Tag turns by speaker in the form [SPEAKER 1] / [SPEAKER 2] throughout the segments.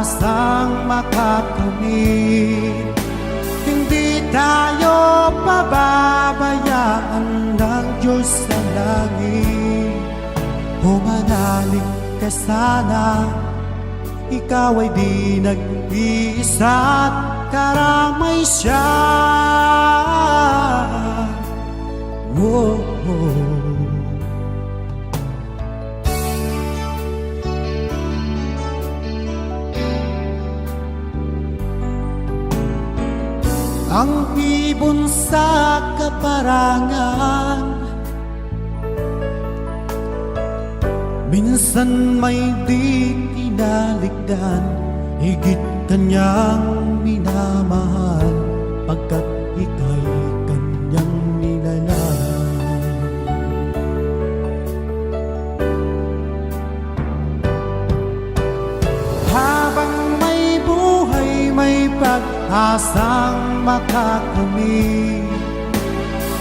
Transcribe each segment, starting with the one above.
[SPEAKER 1] pag-asang makakamit. Hindi tayo pababayaan ng Diyos sa langit. Humanalig ka sana, ikaw ay di nag-iisa't karamay siya. Oh, oh. Ang ibon sa kaparangan, minsan may di tinaligdan, higit kanyang minamahal, pagkat ika'y kanyang nilalang. Habang may buhay, may pag-asang makakamit.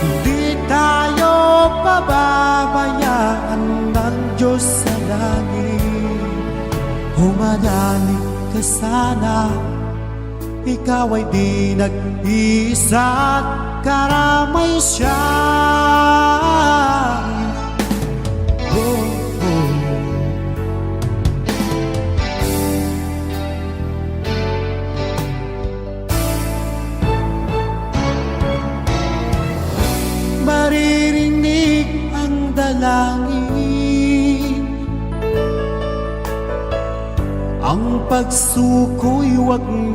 [SPEAKER 1] Hindi tayo pababayaan ng Diyos sa langit. Humanalig ka sana, ikaw ay di nag-iisa't karamay siya. Oh, oh. Maririnig ang dalangin, ang pagsuko'y wag mo